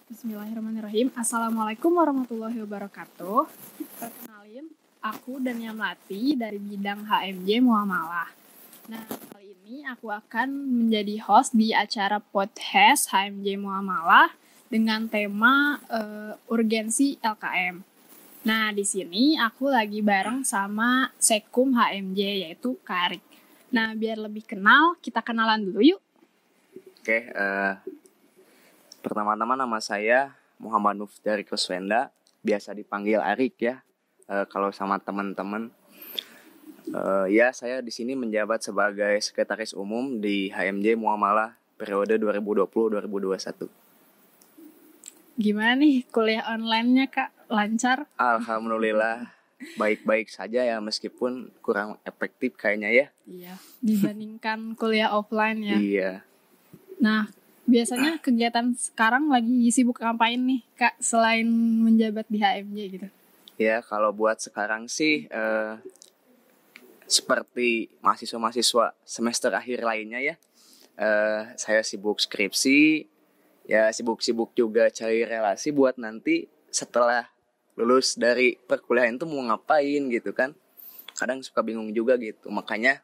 Bismillahirrahmanirrahim. Assalamualaikum warahmatullahi wabarakatuh. Perkenalin, aku Dania Melati dari bidang HMJ Muamalah. Nah, kali ini aku akan menjadi host di acara podcast HMJ Muamalah dengan tema urgensi LKM. Nah, di sini aku lagi bareng sama Sekum HMJ yaitu Karik. Nah, biar lebih kenal, kita kenalan dulu yuk. Oke, pertama-tama nama saya Muhammad Nufdari Kuswenda, biasa dipanggil Arik ya. Kalau sama teman-teman, ya saya di sini menjabat sebagai Sekretaris Umum di HMJ Muamalah periode 2020-2021. Gimana nih kuliah online-nya Kak? Lancar? Alhamdulillah baik-baik saja ya, meskipun kurang efektif kayaknya ya. Iya, dibandingkan kuliah offline ya. Iya. Nah, biasanya kegiatan sekarang lagi sibuk ngapain nih Kak selain menjabat di HMJ gitu? Ya, kalau buat sekarang sih seperti mahasiswa-mahasiswa semester akhir lainnya ya. Saya sibuk skripsi, ya sibuk-sibuk juga cari relasi buat nanti setelah lulus dari perkuliahan itu mau ngapain gitu kan. Kadang suka bingung juga gitu. Makanya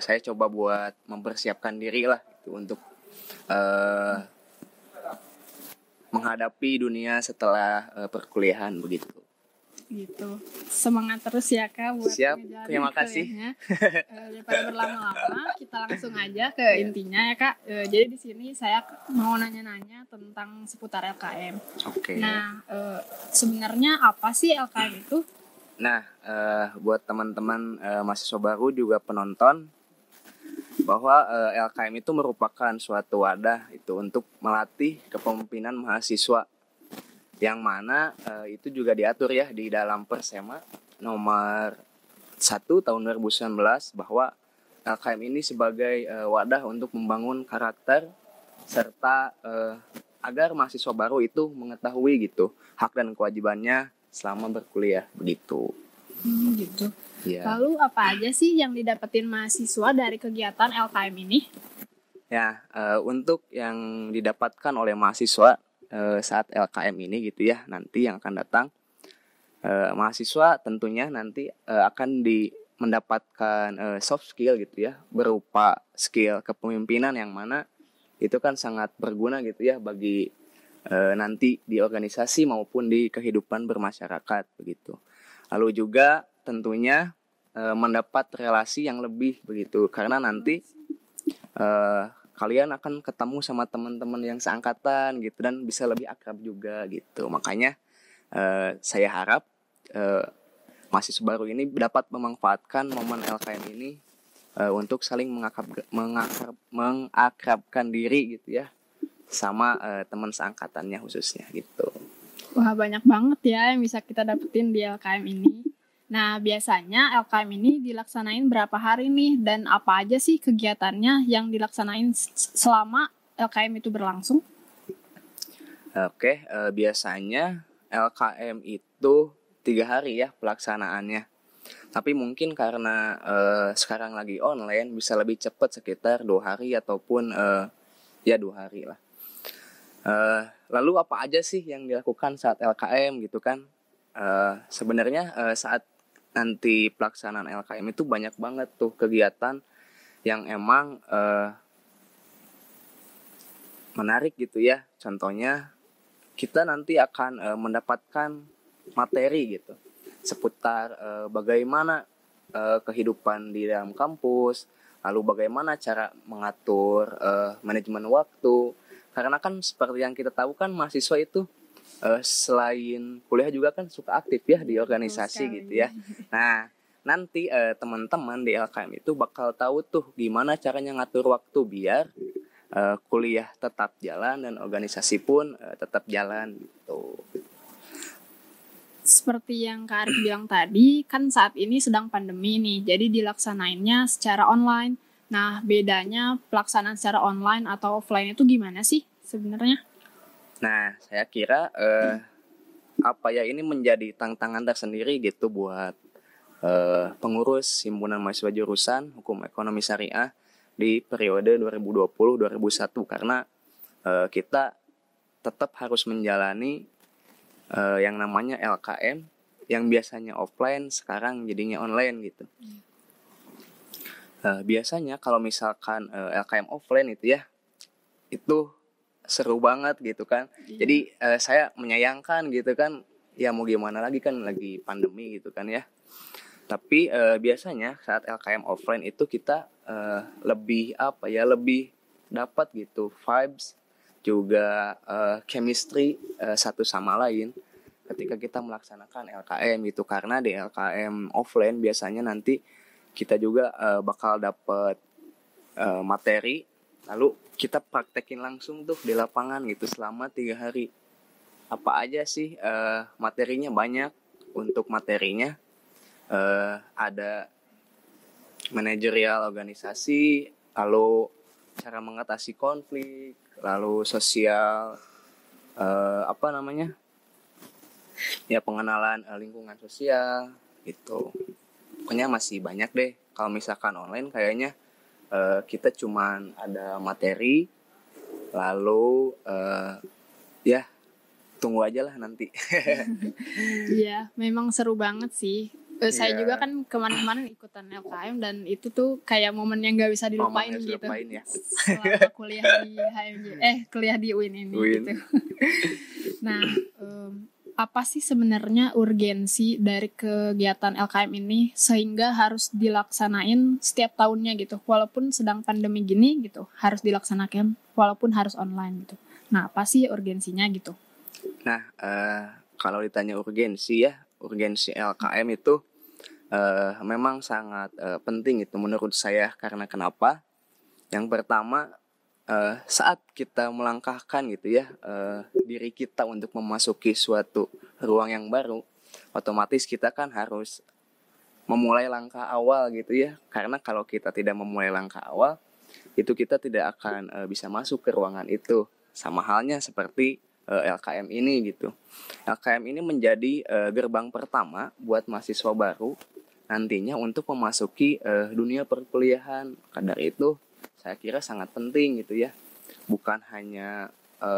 saya coba buat mempersiapkan diri lah gitu untuk menghadapi dunia setelah perkuliahan begitu. Gitu. Semangat terus ya Kak buat Siap, ngejalanin terima kasih. kuliahnya. Daripada berlama-lama, kita langsung aja ke intinya ya Kak. Jadi di sini saya mau nanya-nanya tentang seputar LKM. Oke. Nah, sebenarnya apa sih LKM itu? Nah, buat teman-teman mahasiswa baru juga penonton, bahwa LKM itu merupakan suatu wadah itu untuk melatih kepemimpinan mahasiswa, yang mana itu juga diatur ya di dalam Persema nomor 1 tahun 2019 bahwa LKM ini sebagai wadah untuk membangun karakter serta agar mahasiswa baru itu mengetahui gitu hak dan kewajibannya selama berkuliah begitu. Gitu. Ya. Lalu apa aja sih yang didapetin mahasiswa dari kegiatan LKM ini? Ya, untuk yang didapatkan oleh mahasiswa saat LKM ini gitu ya, nanti yang akan datang, mahasiswa tentunya nanti akan mendapatkan soft skill gitu ya, berupa skill kepemimpinan yang mana itu kan sangat berguna gitu ya bagi nanti di organisasi maupun di kehidupan bermasyarakat begitu. Lalu juga tentunya mendapat relasi yang lebih begitu, karena nanti kalian akan ketemu sama teman-teman yang seangkatan gitu dan bisa lebih akrab juga gitu. Makanya saya harap mahasiswa baru ini dapat memanfaatkan momen LKM ini untuk saling mengakrabkan diri gitu ya sama teman seangkatannya khususnya gitu. Wah, banyak banget ya yang bisa kita dapetin di LKM ini. Nah, biasanya LKM ini dilaksanain berapa hari nih dan apa aja sih kegiatannya yang dilaksanain selama LKM itu berlangsung? Oke, biasanya LKM itu 3 hari ya pelaksanaannya. Tapi mungkin karena sekarang lagi online bisa lebih cepat sekitar 2 hari ataupun ya 2 hari lah. Lalu apa aja sih yang dilakukan saat LKM gitu kan? Sebenarnya saat nanti pelaksanaan LKM itu banyak banget tuh kegiatan yang emang menarik gitu ya. Contohnya kita nanti akan mendapatkan materi gitu seputar bagaimana kehidupan di dalam kampus, lalu bagaimana cara mengatur manajemen waktu. Karena kan seperti yang kita tahu kan mahasiswa itu selain kuliah juga kan suka aktif ya di organisasi gitu ya. Nah, nanti teman-teman di LKM itu bakal tahu tuh gimana caranya ngatur waktu biar kuliah tetap jalan dan organisasi pun tetap jalan gitu. Seperti yang Kak Arif bilang tadi, kan saat ini sedang pandemi nih, jadi dilaksanainnya secara online. Nah, bedanya pelaksanaan secara online atau offline itu gimana sih sebenarnya? Nah, saya kira ini menjadi tantangan tersendiri gitu buat pengurus himpunan mahasiswa jurusan Hukum Ekonomi Syariah di periode 2020-2021 karena kita tetap harus menjalani yang namanya LKM yang biasanya offline sekarang jadinya online gitu. Biasanya kalau misalkan LKM offline itu ya, itu seru banget gitu kan. Jadi saya menyayangkan gitu kan, ya mau gimana lagi kan lagi pandemi gitu kan ya. Tapi biasanya saat LKM offline itu kita lebih lebih dapat gitu vibes juga chemistry satu sama lain ketika kita melaksanakan LKM gitu, karena di LKM offline biasanya nanti kita juga bakal dapat materi, lalu kita praktekin langsung tuh di lapangan gitu selama 3 hari. Apa aja sih materinya? Banyak. Untuk materinya ada manajerial organisasi, lalu cara mengatasi konflik, lalu sosial, ya pengenalan lingkungan sosial gitu. Pokoknya masih banyak deh. Kalau misalkan online kayaknya kita cuman ada materi, lalu ya tunggu aja lah nanti. Iya, memang seru banget sih. Saya juga kan kemarin-kemarin ikutan LKM dan itu tuh kayak momen yang gak bisa dilupain gitu. Ya. Selama kuliah di HMJ, kuliah di UIN ini gitu. Nah, apa sih sebenarnya urgensi dari kegiatan LKM ini sehingga harus dilaksanain setiap tahunnya gitu, walaupun sedang pandemi gini gitu, harus dilaksanakan walaupun harus online gitu. Nah, apa sih urgensinya gitu? Nah, kalau ditanya urgensi LKM itu memang sangat penting itu menurut saya. Karena kenapa? Yang pertama, saat kita melangkahkan gitu ya diri kita untuk memasuki suatu ruang yang baru, otomatis kita kan harus memulai langkah awal gitu ya. Karena kalau kita tidak memulai langkah awal, itu kita tidak akan bisa masuk ke ruangan itu. Sama halnya seperti LKM ini gitu. LKM ini menjadi gerbang pertama buat mahasiswa baru nantinya untuk memasuki dunia perkuliahan. Kadar itu saya kira sangat penting gitu ya. Bukan hanya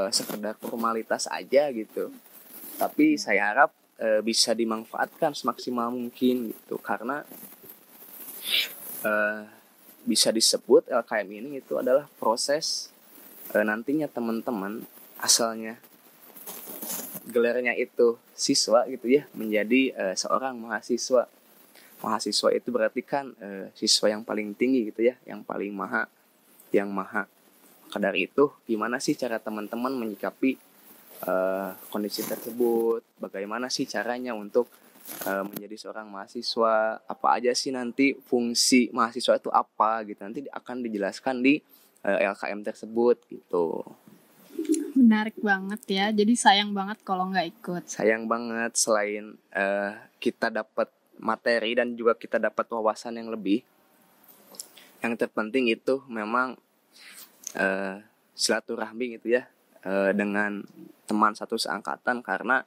sekedar formalitas aja gitu. Tapi saya harap bisa dimanfaatkan semaksimal mungkin gitu. Karena bisa disebut LKM ini itu adalah proses nantinya teman-teman asalnya gelarnya itu siswa gitu ya menjadi seorang mahasiswa. Mahasiswa itu berarti kan siswa yang paling tinggi gitu ya, yang paling maha. Kadar itu gimana sih cara teman-teman menyikapi kondisi tersebut? Bagaimana sih caranya untuk menjadi seorang mahasiswa? Apa aja sih nanti fungsi mahasiswa itu apa gitu? Nanti akan dijelaskan di LKM tersebut gitu. Menarik banget ya. Jadi sayang banget kalau nggak ikut. Sayang banget, selain kita dapat materi dan juga kita dapat wawasan yang lebih. Yang terpenting itu memang silaturahmi gitu ya dengan teman satu seangkatan. Karena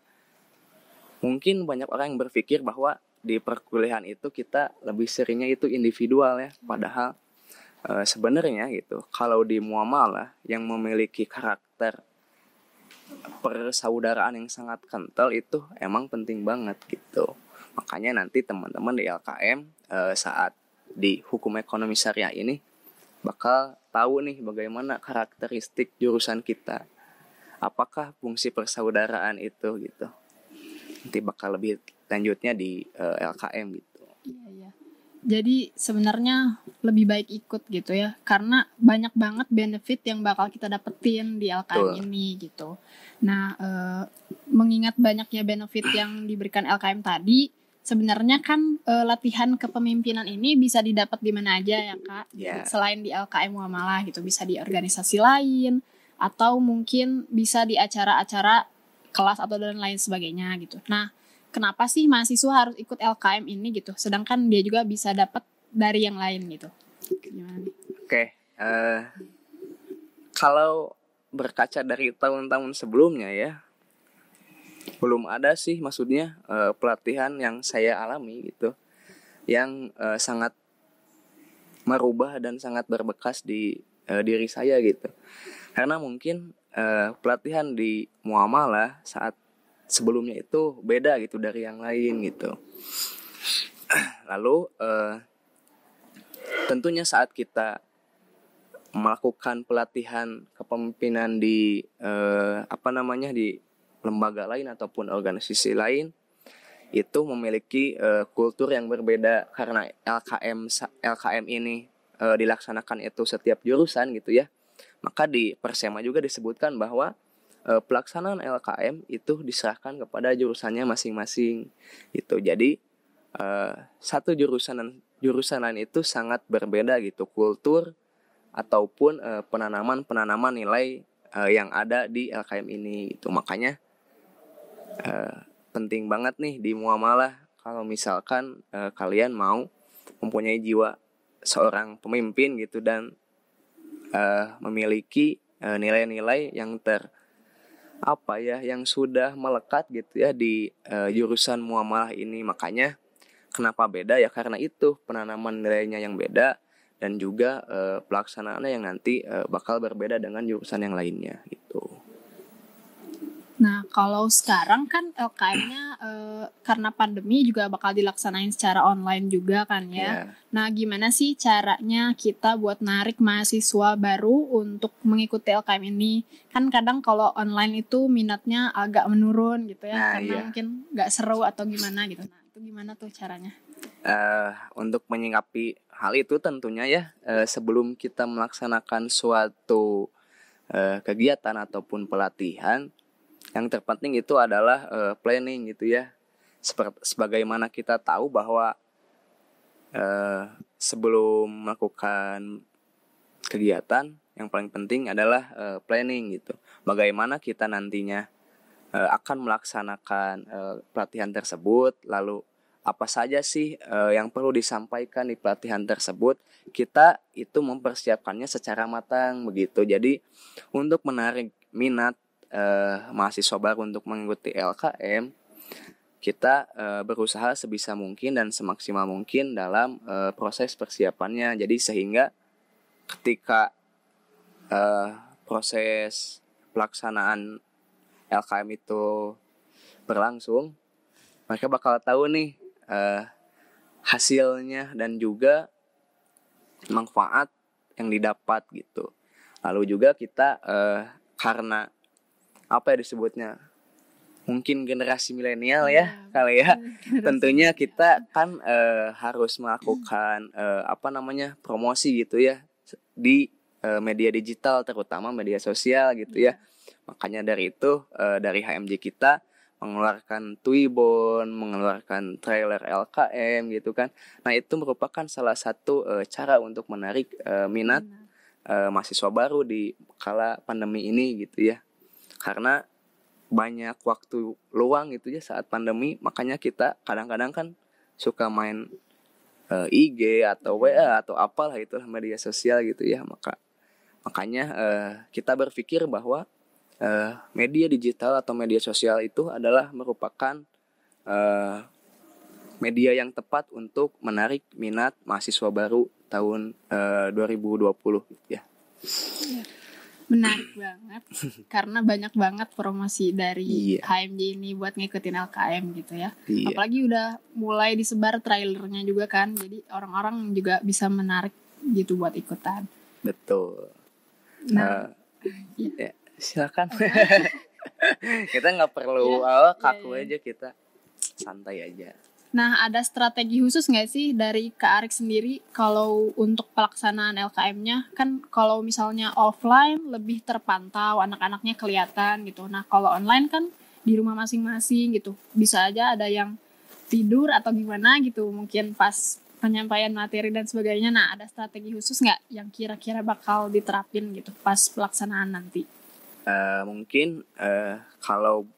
mungkin banyak orang yang berpikir bahwa di perkuliahan itu kita lebih seringnya itu individual ya. Padahal sebenarnya gitu, kalau di muamalah yang memiliki karakter persaudaraan yang sangat kental itu emang penting banget gitu. Makanya nanti teman-teman di LKM saat di hukum ekonomi syariah ini bakal tahu nih bagaimana karakteristik jurusan kita. Apakah fungsi persaudaraan itu gitu. Nanti bakal lebih lanjutnya di LKM gitu. Iya. Jadi sebenarnya lebih baik ikut gitu ya, karena banyak banget benefit yang bakal kita dapetin di LKM ini gitu. Nah, mengingat banyaknya benefit yang diberikan LKM tadi, sebenarnya kan latihan kepemimpinan ini bisa didapat di mana aja ya Kak. Yeah. Selain di LKM Muamalah gitu, bisa di organisasi lain atau mungkin bisa di acara-acara kelas atau dan lain sebagainya gitu. Nah, kenapa sih mahasiswa harus ikut LKM ini gitu? Sedangkan dia juga bisa dapat dari yang lain gitu. Gimana nih? Oke. Kalau berkaca dari tahun-tahun sebelumnya ya, belum ada sih maksudnya pelatihan yang saya alami gitu, yang sangat merubah dan sangat berbekas di diri saya gitu. Karena mungkin pelatihan di muamalah saat sebelumnya itu beda gitu dari yang lain gitu. Lalu tentunya saat kita melakukan pelatihan kepemimpinan di di lembaga lain ataupun organisasi lain, itu memiliki kultur yang berbeda karena LKM ini dilaksanakan itu setiap jurusan gitu ya. Maka di Persema juga disebutkan bahwa pelaksanaan LKM itu diserahkan kepada jurusannya masing-masing gitu. Jadi satu jurusan dan jurusan lain itu sangat berbeda gitu kultur ataupun penanaman nilai yang ada di LKM ini gitu. Makanya penting banget nih di muamalah kalau misalkan kalian mau mempunyai jiwa seorang pemimpin gitu dan memiliki nilai-nilai yang yang sudah melekat gitu ya di jurusan muamalah ini. Makanya kenapa beda ya, karena itu penanaman nilainya yang beda dan juga pelaksanaannya yang nanti bakal berbeda dengan jurusan yang lainnya gitu. Nah, kalau sekarang kan LKM-nya karena pandemi juga bakal dilaksanain secara online juga kan ya. Yeah. Nah, gimana sih caranya kita buat narik mahasiswa baru untuk mengikuti LKM ini? Kan kadang kalau online itu minatnya agak menurun gitu ya, karena mungkin nggak seru atau gimana gitu. Nah, itu gimana tuh caranya? Untuk menyikapi hal itu tentunya ya sebelum kita melaksanakan suatu kegiatan ataupun pelatihan, yang terpenting itu adalah planning gitu ya. Sebagaimana kita tahu bahwa sebelum melakukan kegiatan yang paling penting adalah planning gitu. Bagaimana kita nantinya akan melaksanakan pelatihan tersebut, lalu apa saja sih yang perlu disampaikan di pelatihan tersebut, kita itu mempersiapkannya secara matang begitu. Jadi untuk menarik minat mahasiswa baru untuk mengikuti LKM, kita berusaha sebisa mungkin dan semaksimal mungkin dalam proses persiapannya. Jadi sehingga ketika proses pelaksanaan LKM itu berlangsung, mereka bakal tahu nih hasilnya dan juga manfaat yang didapat gitu. Lalu juga kita karena disebutnya mungkin generasi milenial ya kali ya, tentunya kita kan harus melakukan promosi gitu ya di media digital, terutama media sosial gitu ya. Makanya dari itu dari HMJ kita mengeluarkan Twibbon, mengeluarkan trailer LKM gitu kan. Nah, itu merupakan salah satu cara untuk menarik minat mahasiswa baru di kala pandemi ini gitu ya. Karena banyak waktu luang gitu ya saat pandemi, makanya kita kadang-kadang kan suka main IG atau WA atau apalah itulah media sosial gitu ya. Makanya kita berpikir bahwa media digital atau media sosial itu adalah merupakan media yang tepat untuk menarik minat mahasiswa baru tahun 2020 gitu ya. Menarik banget karena banyak banget promosi dari HMJ ini buat ngikutin LKM gitu ya. Apalagi udah mulai disebar trailernya juga kan, jadi orang-orang juga bisa menarik gitu buat ikutan. Betul. Nah, ya, silakan. Kita nggak perlu kaku aja, kita santai aja. Nah, ada strategi khusus nggak sih dari Kak Arik sendiri kalau untuk pelaksanaan LKM-nya? Kan kalau misalnya offline lebih terpantau, anak-anaknya kelihatan gitu. Nah, kalau online kan di rumah masing-masing gitu. Bisa aja ada yang tidur atau gimana gitu, mungkin pas penyampaian materi dan sebagainya. Nah, ada strategi khusus nggak yang kira-kira bakal diterapin gitu pas pelaksanaan nanti? Mungkin kalau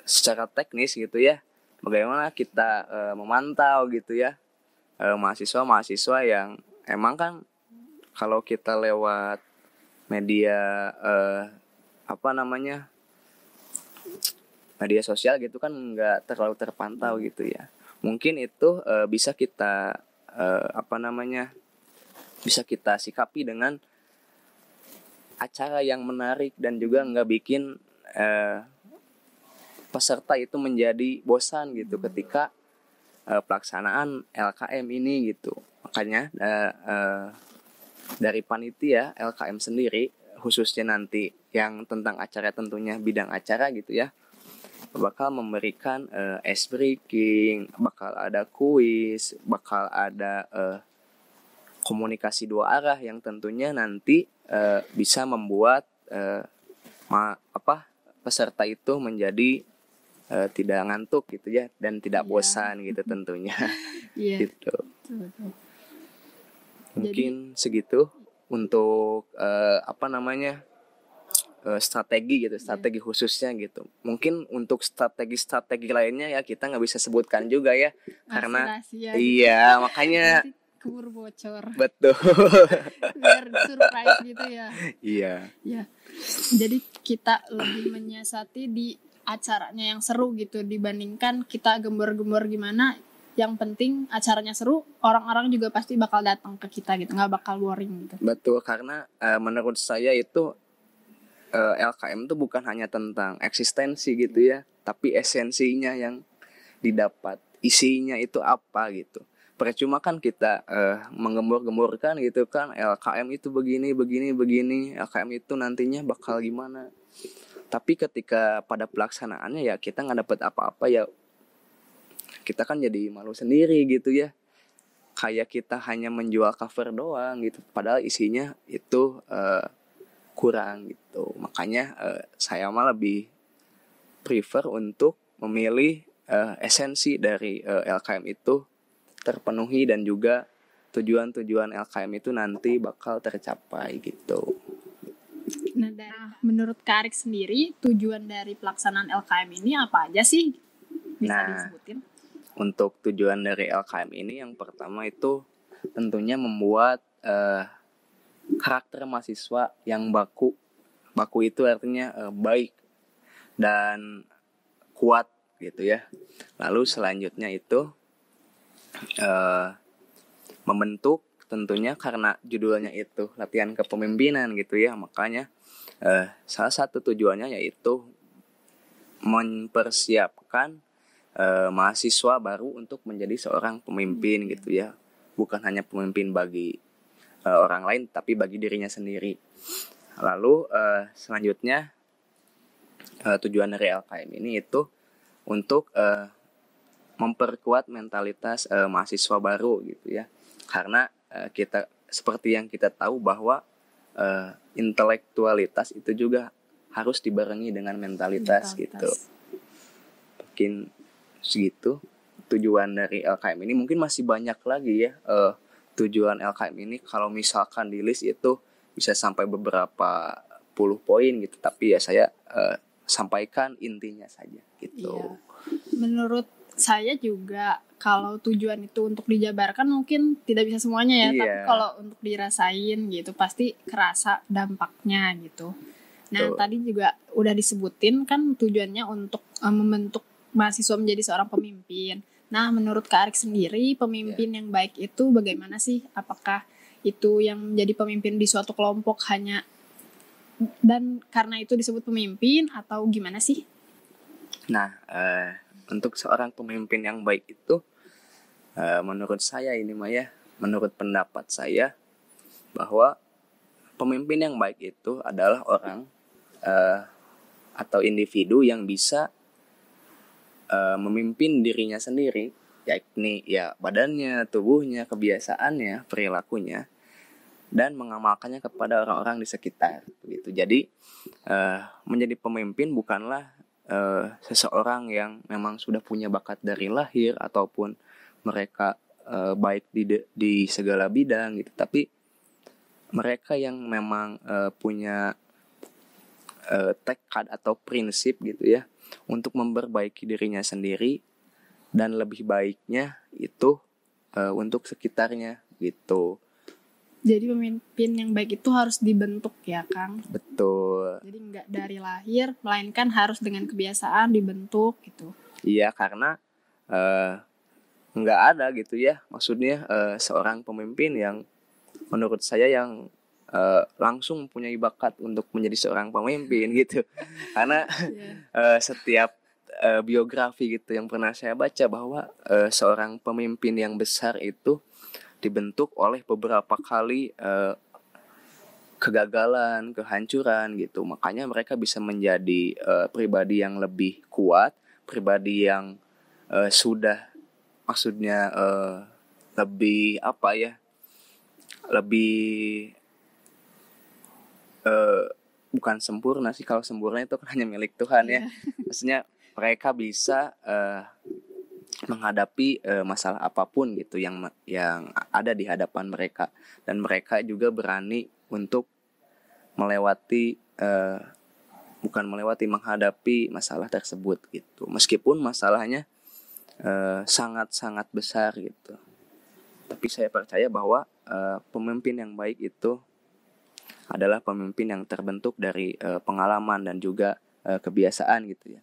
secara teknis gitu ya, bagaimana kita memantau gitu ya mahasiswa yang emang kan kalau kita lewat media media sosial gitu kan nggak terlalu terpantau gitu ya. Mungkin itu bisa kita bisa kita sikapi dengan acara yang menarik dan juga nggak bikin peserta itu menjadi bosan gitu ketika pelaksanaan LKM ini gitu. Makanya dari panitia LKM sendiri, khususnya nanti yang tentang acara, tentunya bidang acara gitu ya, bakal memberikan ice breaking, bakal ada kuis, bakal ada komunikasi dua arah yang tentunya nanti bisa membuat peserta itu menjadi tidak ngantuk gitu ya, dan tidak bosan gitu tentunya. Gitu. Betul. Mungkin segitu untuk strategi khususnya gitu. Mungkin untuk strategi lainnya ya kita nggak bisa sebutkan juga ya, karena iya gitu. Makanya keburu bocor. Betul. Biar surprise gitu ya. Iya. Ya. Jadi kita lebih menyiasati di acaranya yang seru gitu dibandingkan kita gembor-gembor gimana. Yang penting acaranya seru, orang-orang juga pasti bakal datang ke kita gitu, nggak bakal boring gitu. Betul, karena menurut saya itu LKM itu bukan hanya tentang eksistensi gitu ya, tapi esensinya yang didapat, isinya itu apa gitu. Percuma kan kita menggembor-gemborkan gitu kan, LKM itu begini, LKM itu nantinya bakal gimana. Tapi ketika pada pelaksanaannya ya kita nggak dapat apa-apa ya, kita kan jadi malu sendiri gitu ya. Kayak kita hanya menjual cover doang gitu, padahal isinya itu kurang gitu. Makanya saya malah lebih prefer untuk memilih esensi dari LKM itu terpenuhi dan juga tujuan-tujuan LKM itu nanti bakal tercapai gitu. Nah, menurut Kak Arik sendiri tujuan dari pelaksanaan LKM ini apa aja sih? Bisa disebutin? Untuk tujuan dari LKM ini yang pertama itu tentunya membuat karakter mahasiswa yang baku itu artinya baik dan kuat gitu ya. Lalu selanjutnya itu membentuk, tentunya karena judulnya itu latihan kepemimpinan gitu ya, makanya salah satu tujuannya yaitu mempersiapkan mahasiswa baru untuk menjadi seorang pemimpin gitu ya, bukan hanya pemimpin bagi orang lain tapi bagi dirinya sendiri. Lalu selanjutnya tujuan dari LKM ini itu untuk memperkuat mentalitas mahasiswa baru gitu ya, karena kita seperti yang kita tahu bahwa intelektualitas itu juga harus dibarengi dengan mentalitas. Gitu. Mungkin segitu tujuan dari LKM ini. Mungkin masih banyak lagi ya tujuan LKM ini. Kalau misalkan di list itu bisa sampai beberapa puluh poin gitu, tapi ya saya sampaikan intinya saja gitu. Iya. Menurut saya juga kalau tujuan itu untuk dijabarkan mungkin tidak bisa semuanya ya, tapi kalau untuk dirasain gitu pasti kerasa dampaknya gitu. Nah, tadi juga udah disebutin kan tujuannya untuk membentuk mahasiswa menjadi seorang pemimpin. Nah, menurut Kak Arik sendiri, pemimpin yang baik itu bagaimana sih? Apakah itu yang menjadi pemimpin di suatu kelompok hanya dan karena itu disebut pemimpin atau gimana sih? Nah, untuk seorang pemimpin yang baik itu menurut saya ini Maya, menurut pendapat saya bahwa pemimpin yang baik itu adalah orang atau individu yang bisa memimpin dirinya sendiri, yakni ya badannya, tubuhnya, kebiasaannya, perilakunya, dan mengamalkannya kepada orang-orang di sekitar begitu. Jadi menjadi pemimpin bukanlah seseorang yang memang sudah punya bakat dari lahir ataupun mereka baik di segala bidang gitu, tapi mereka yang memang punya tekad atau prinsip gitu ya untuk memperbaiki dirinya sendiri dan lebih baiknya itu untuk sekitarnya gitu. Jadi pemimpin yang baik itu harus dibentuk ya Kang. Betul. Jadi nggak dari lahir, melainkan harus dengan kebiasaan dibentuk gitu. Iya, karena nggak ada gitu ya, maksudnya seorang pemimpin yang menurut saya yang langsung mempunyai bakat untuk menjadi seorang pemimpin gitu. Karena setiap biografi gitu yang pernah saya baca bahwa seorang pemimpin yang besar itu dibentuk oleh beberapa kali kegagalan, kehancuran gitu. Makanya mereka bisa menjadi pribadi yang lebih kuat, pribadi yang maksudnya lebih apa ya? Lebih bukan sempurna sih, kalau sempurna itu kan hanya milik Tuhan ya. Maksudnya mereka bisa menghadapi masalah apapun gitu yang ada di hadapan mereka, dan mereka juga berani untuk menghadapi masalah tersebut gitu, meskipun masalahnya sangat-sangat besar gitu. Tapi saya percaya bahwa pemimpin yang baik itu adalah pemimpin yang terbentuk dari pengalaman dan juga kebiasaan gitu ya.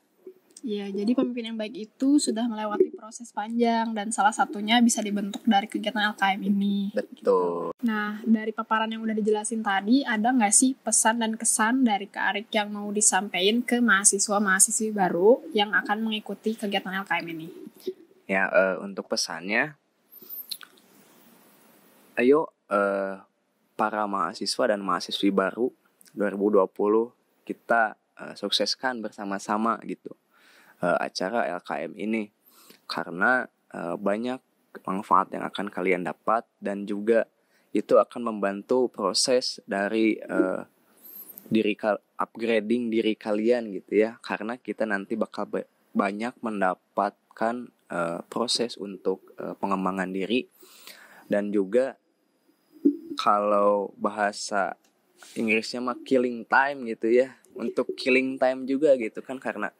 Iya, jadi pemimpin yang baik itu sudah melewati proses panjang dan salah satunya bisa dibentuk dari kegiatan LKM ini. Betul. Gitu. Nah, dari paparan yang udah dijelasin tadi, ada nggak sih pesan dan kesan dari Kak Arik yang mau disampaikan ke mahasiswa-mahasiswi baru yang akan mengikuti kegiatan LKM ini? Ya, untuk pesannya, ayo para mahasiswa dan mahasiswi baru 2020 kita sukseskan bersama-sama gitu acara LKM ini, karena banyak manfaat yang akan kalian dapat, dan juga itu akan membantu proses dari upgrading diri kalian gitu ya, karena kita nanti bakal banyak mendapatkan proses untuk pengembangan diri, dan juga kalau bahasa Inggrisnya mah killing time gitu ya, untuk killing time juga gitu kan, karena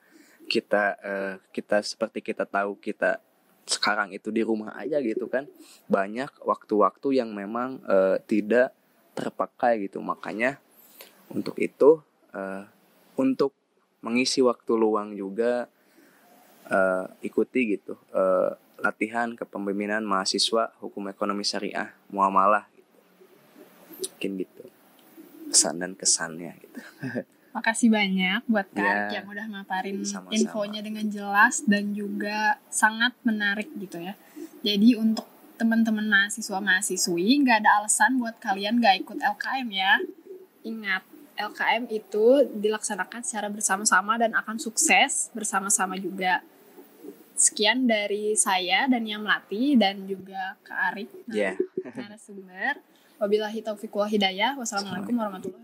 kita seperti kita tahu kita sekarang itu di rumah aja gitu kan, banyak waktu-waktu yang memang tidak terpakai gitu. Makanya untuk itu untuk mengisi waktu luang juga ikuti gitu latihan kepemimpinan mahasiswa Hukum Ekonomi Syariah Muamalah gitu. Mungkin gitu pesan dan kesannya gitu. Makasih banyak buat Kak Arik yang udah maparin sama-sama infonya dengan jelas dan juga sangat menarik gitu ya. Jadi untuk teman-teman mahasiswa-mahasiswi, gak ada alasan buat kalian gak ikut LKM ya. Ingat, LKM itu dilaksanakan secara bersama-sama dan akan sukses bersama-sama juga. Sekian dari saya dan yang Melati dan juga Kak Arik narasumber. Wabillahi taufiq wal hidayah. Wassalamualaikum warahmatullahi wabarakatuh.